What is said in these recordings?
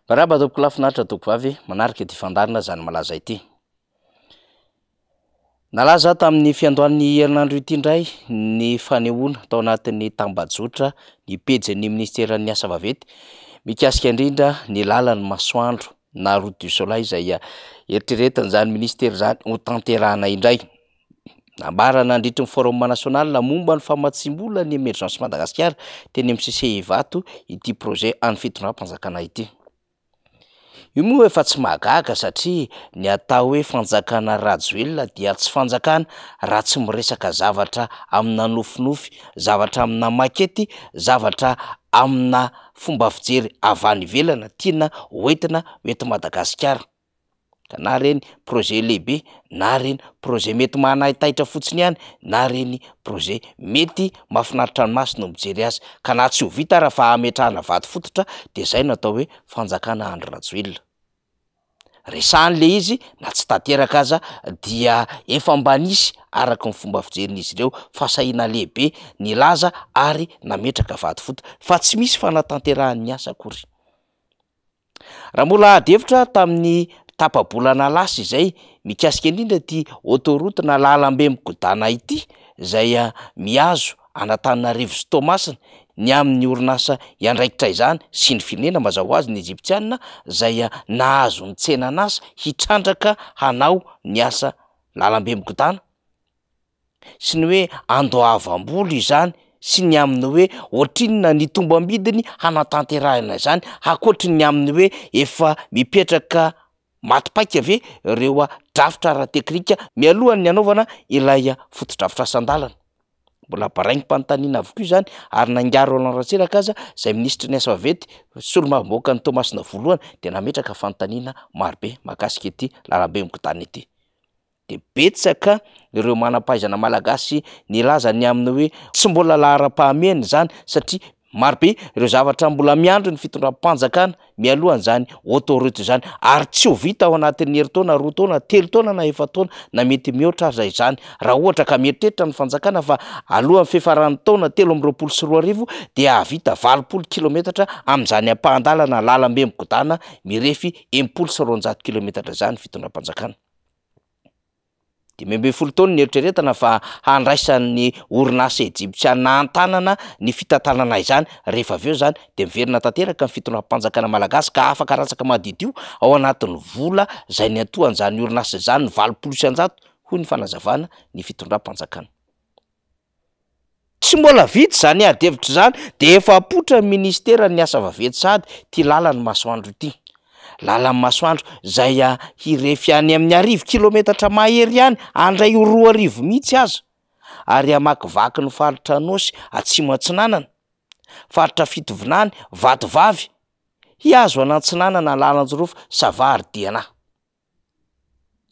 Baraba toko lafinaritra toko vavy manarika ity fandarina zany malaza ity. Nalaza tamin'ny fiandohan'ny herinandro ity indray ny fanehoana tao anatin'ny tambajotra ny pejin'ny ministeran'ny asa vaventy mikasika indrindra ny lalan'ny masoandro na route du soleil izay eritreretiny zany ministera zany ho tanterahana indray. Nambara nandritra ny forum national momba ny famatsimbola ny emergence Madagasikara teny amin'ny CCI Vato ity projet any fitondram-panjakana ity. Io moa efa tsy mahagaga satria ny atao hoe fanjakana rajoelina dia tsy fanjakana raha tsy miresaka zavatra amina nofinofy, zavatra amina makety, zavatra amina fomba fijery avy any ivelana tiana hoentina eto Madagasikara. Ka na reny projet lehibe, na reny projet mety manahitaitra fotsiny ihany, na reny projet mety mahafinaritra ny maso no mijery azy, ka na tsy ho vita raha fa ametrahana vato fototra dia izay no atao hoe fanjakana andro rajoelina. Resahan'le izy na tsy tanteraka aza dia efa mbanisy araka ny fomba fijerin'izy ireo fasahiana lehibe ny laza ary nametraka vato fototra fa tsy misy fanatanterahany asa akory. Raha mbola adevitra tamin'ny tapabolana lasa izay mikasika indrindra ty autoroute na lalambe migodana ity izay mihazo Antananarivo sy Toamasina ny amin'ny orinasa iandraikitra izany sy ny firenena mazao azy ny Egyptiana izay nahazo ny tsenan'asa hitrandraka hanao ny asa lalambe migodana sy ny hoe andoavam-bola izany sy ny amin'ny hoe ohatrinona ny tombam-bidiny hanatanterahana izany hakoatry ny amin'ny hoe efa mipetraka matipaika ave ireo drafitra ara-teknika mialohan'ny anaovana ilay fotodrafitra asa-dalana. Mbola barainy mpanontaniana avokoa izany ary nangaro Larantsiraka aza izay ministra ny asa vaventy solomavam-bahoaka ny Toamasina voalohany dia nametraka fanontaniana marobe mahakasika ity lalambe migodana ity. De betsaka ireo manam-pahaizana malagasy nilaza ny amin'ny hoe tsy mbola lahara-pahamehana izany satria marobe ireo zavatra mbola miandro ny fitondram-panjakana mialohan' izany autoroute izany ary tsy ho vita ao anatin'ny herintaona, roa taona, telo taona na efa taona na mety mihoatra aza izany raha ohatra ka mieritreritra ny fanjakana fa alohan'ny fiafaran'ny taona 2024 dia havita 20 kilometatra amin'izany ampahan-dalana lalambe migodana mirefy 900 kilometatra izany fitondram-panjakana. 12 taona ny eritreretana fa handraisan'ny orinasa Egyptiana antanana ny fitantanana izany rehefa avy eo izany dia miverina tanteraka ny fitondram-panjakana malagasy ka afaka ratsaka madidio ao anatin'ny vola izay ny atohan'izany orinasa izany ny 20% hoy ny fanazavana ny fitondram-panjakana. Tsy mbola vita izany adevitra izany dia efa apotra ny ministera ny asa vaventy sady ty lalan'ny masoandro ity. Lalan'ny masoandro izay hirefy any amin'ny 10 kilometatra mahery ihany andray 2 mihitsy aza ary amakivaky ny faritra Anosy atsimo Atsinanana, faritra Fitovinany, Vatovavy, hiazo an'Atsinanana, Lalanjorofo, Savary, Diana.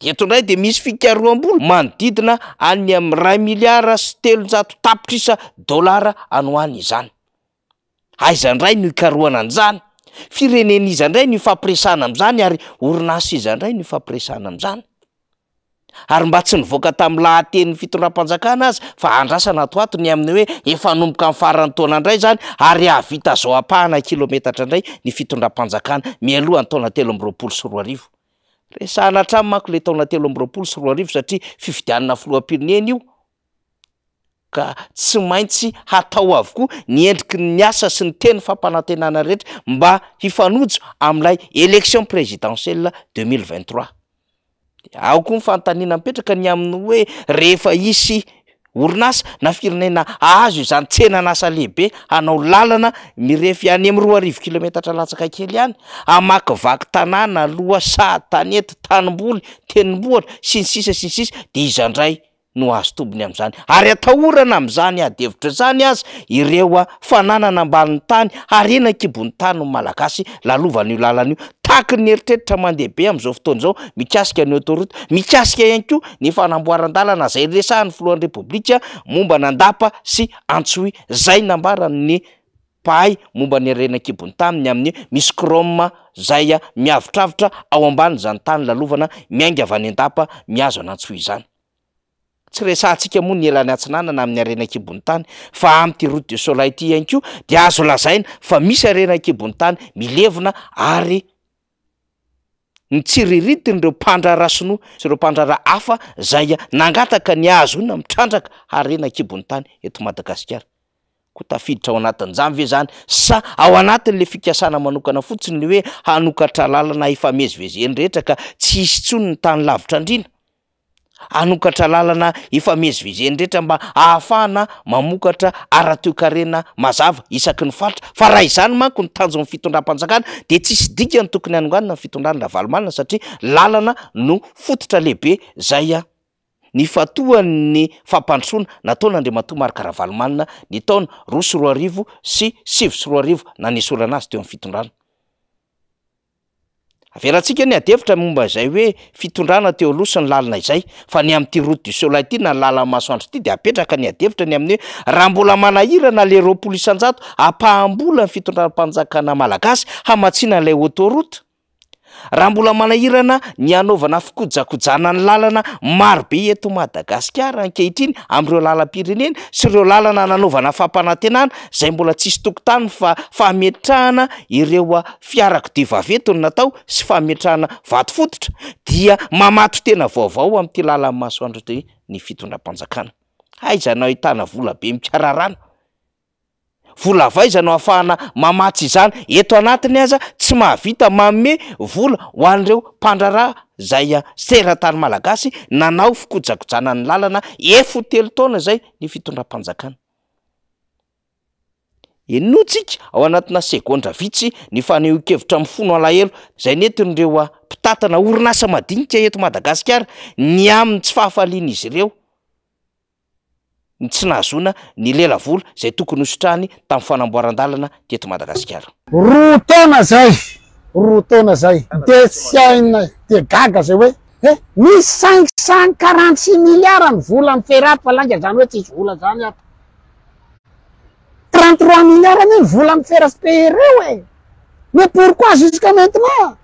Eto indray dia misy fikaroam-bola manodidina any amin'ny 1 miliara sy 300 tapitrisa dolara anoany izany. Aiza indray no hikaroana an'izany? Firenena iza indray ny fampiresana amin'izany ary orinasa iza indray ny fampiresana amin'izany? Ary mba tsy nivoaka tamin'ny lahaten'ny fitondram-panjakana azy fa andrasana ato ny amin'ny hoe efa nomboka amin'ny farany taona indray izany ary havita zao ampahana kilometatra indray ny fitondram-panjakana mialohan'ny taona 2024. Resahana hatramy manko le taona 2024 satria fifidianana filoham-pirenena io ka tsy maintsy hatao avokoa ny endriky ny asa sy ny teny fampanantenana rehetra mba hifanojo amin'ilay élection présidentielle 2023. Ao koa ny fanontaniana mipetraka ny amin'ny hoe rehefa hisy orinasa na firenena azo izany tsenan'asa lehibe hanao lalana mirefy any amin'ny 2 kilometatra latsaka kely ihany amakivaky tanàna, Lohasaha, Tanety, Tanimboly, Tenimbohatra sy ny sisa dia iza indray no azo tombony amin'izany ary atahorana amin'izany adevitra izany azy ireo fananana ambanin'ny tany harena kibon'ny tany no malagasy lalovan'io lalana io taky ny eritreritra mandeha be amin'izao fotoana izao mikasika ny autoroute, mikasika ihany koa ny fanamboaran-dalana izay resahan'ny filohan'ny repoblika momba n'Andapa sy Antsohihy izay nambaran'ny mpahay momba ny harena kibon'ny tany ny amin'ny misy chrome izay miavitravitra ao ambanin'izany tany lalovana miainga avy any Andapa mihazo an'Antsohihy izany. Tsy resahantsika moa ny elany Atsinanana amin'ny harena kibon'ny tany fa amin'ity route du soleil ity ihany koa dia azo lazaina fa misy harena kibon'ny tany milevina ary ny tsiriritin'ireo mpandrara sinoa sy ireo mpandrara hafa zay nangataka ny ahazona mitrandraka harena kibony tany eto Madagasikara. Ko tafiditra ao anatin'izany ve zany sa ao anatin'le fikasana manokana fotsiny ny hoe hanokatra lalana ifamezivezeny rehetra ka tsy hisy tsony ny tany lavitra andrina, hanokatra lalana ifamezivezeny rehetra mba ahafahana mamokatra ara-toekarena mazava isaky ny faritra. Fa raha izany manko ny tanjon'ny fitondram-panjakana de tsisy dikany tokony hanonganina ny fitondrana Ravalomanana satria lalana no fototra lehibe zay ny fatohan'ny fampandrosoana nataona Andriamatoa Marc Ravalomanana ny taona 2021 sy 2022 na nisorana azy teo amin'ny fitondrana. Avelantsika ny adefitra momba izay hoe fitondrana teo aloha sy ny lalana izay, fa ny amin'ity route du Soleil ity na lalana masoandro ity de apetraka ny adefitra ny amin'ny hoe raha mbola manahirana le 20 isan-jato apahambola ny fitondram-panjakana malagasy hamatsiana ilay autoroute. Raha mbola manahirana ny anaovana fikojakojana ny lalana marobe eto Madagasikara ankehitriny amin'ireo lalam-pirenena sy ireo lalana nanaovana fampanantenana zay mbola tsisy tokotany fa fametrahana ireo fiarakodia vaventy no natao sy fametrahana vato fototra dia mamato tena vaovao amin'ity lalana masoandro ity ny fitondram-panjakana. Aizanao ahitana vola be mikararana, vola vaizanao ahafahana mamatsy izany eto anatiny aza tsy mahavita manome vola ho an'ireo mpandrara zay seran-tany malagasy nanao fikojakojana ny lalana 13 taona zay ny fitondram-panjakana. Enotsika ao anatina segondra vitsy ny fanehoan-kevitra mifono alahelo zay nentin'ireo mpitatana orinasa madinika eto Madagasikara ny amin'ny tsy fahafalian'izy ireo ny tsy nahazona ny lela vola zay tokony hosotrahany tamin'ny fanamboaran-dalana teto Madagasikara. Roa taona zay de tsy haina de gaga zay hoe misy 546 milliards ny vola miferaty fa langa zany hoe tsisy vola zany ato. 33 milliards ny vola mifera sy paiereo mais pourquoi jusqu'à maintenant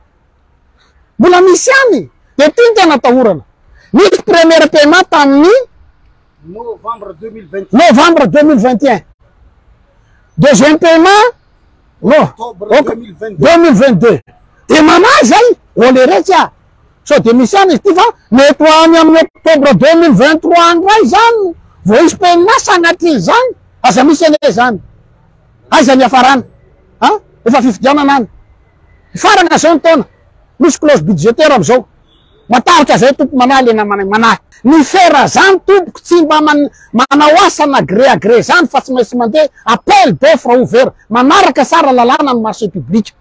mbola misy any de ty tena atahorana. Misy premier paiement tamin'ny novembre 2021. Deuxième paiement octobre 2022. De mama zay ole recha so de misy ty fa mety any amin'ny octobre 2023 andray zany vo izy paiement sanaty zany aza misy ane zany aiza ny afarana efa fifidianana any farana zao ny taona misy clause budgétaire am'izao matahotra zay tompo manahy lena manahy ny fera zany tompoko tsy mba manao asana gré à gré zany fa tsy maintsy mandeha appel d'offre ouvert manaraka sara lalàna ny marché public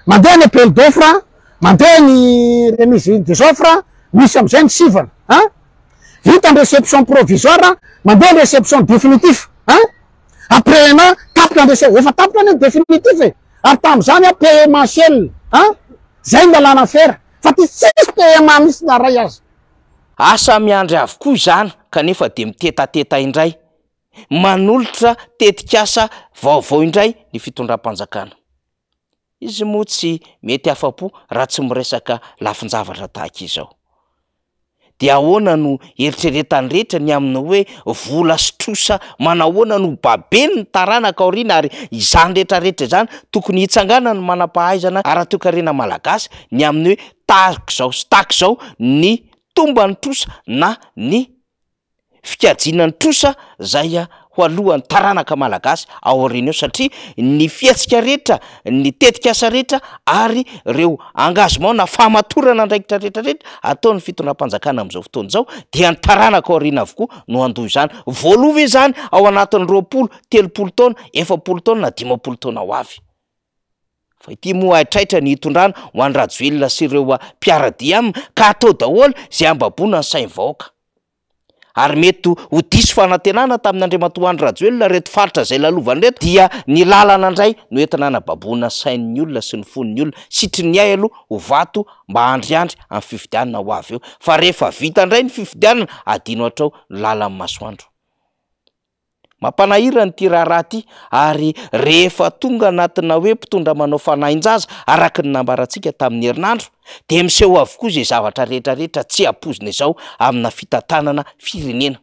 mandeha ny appel d'offre mandeha ny remise des offres misy am'izay ny sivana vita ny réception provisoire mandeha ny réception définitif après na tapitra ny efa tapitra ny définitif ary tam'izany paye mensuel zay ny lalàna fera fa ty tsisy paiement misy naray azy. Asa miandry avokoa izany kanefa de mitetateta indray manolotra tetikasa vaovao indray ny fitondram-panjakana. Izy moa tsy mety afapo raha tsy miresaka lafin-javatra tahaka izao. De ahoana no eritreretany rehetra ny aminy hoe vola sotrosa manahoana no babeny ny taranaka aoriana ary izany rehetrarehetra zany tokony hitsangana ny manam-pahaizana ara-toekarena malagasy ny amin'ny hoe tahaka zao sy tahaka zao ny tombany trosa na ny fikajinany trosa zay ho alohan'ny taranaka malagasy ao aoriana eo satria ny fiatsika rehetra ny tetikasa rehetra ary reo engagement na famatorana andraikitra rehetrarehetra ataon'ny fitondram-panjakana amin'izao fotoana izao dia ny taranaka ao aoriana avokoa no andoha izany voalova izany ao anatin'ny 20, 30 taona 40 taona na 50 taona ho avy. Fa ity moa aitraitra ny hitondrana ho an'ny rajoelona sy ireo mpiaradia aminy ka atao daholo zay ambabona ny sainy vahoaka. Ary mety ho diso fanantenana tamin'ny Andriamatoa Andry Rajoelina reto faritra zay lalovany reto dia ny lalana indray no entina anababoana sain'ny olona sy ny fon'ny olona sitriny ay aloha ho vato mba andriandry amin'ny fifidianana ho avy eo fa rehefa vita indray ny fifidianana adino hatrao ny lalan'ny masoandro. Mampanahirana ity raharaha ty ary rehefa tonga anatina hoe mpitondra manao fanahin-jaza araka ny nambarantsika tamin'ny herinandro de miseho avokoa zay zavatra rehetrarehetra tsy apozina izao amina fitantanana firenena.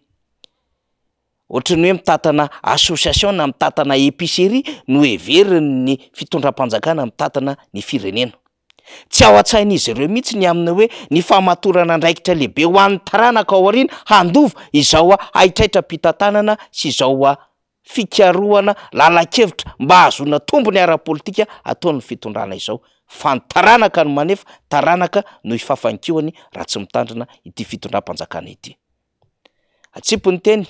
Ohatrany hoe mitatana association na mitatana épicerie no heveriny ny fitondram-panjakana mitatana ny firenena. Tsy ao an-tsain'izy ireo mihitsy ny amina hoe ny famatorana andraikitra lehibe ho an'ny taranaka ao aoriana handova izao aitraitra mpitantanana sy izao fikarohana lala-kevitra mba hahazoana tombony ara-politika ataon'ny fitondrana izao. Fa ny taranaka no manefa, taranaka no hifafankihoany raha tsy mitandrina ity fitondram-panjakana ity. Atsipony teny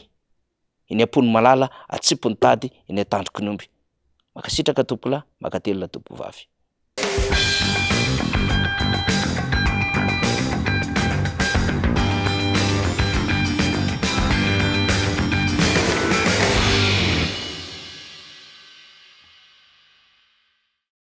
eny am-pony malala, atsipony tady eny an-tandrokin'omby. Makasitraka tompolahy, makatelona tompom-bavy.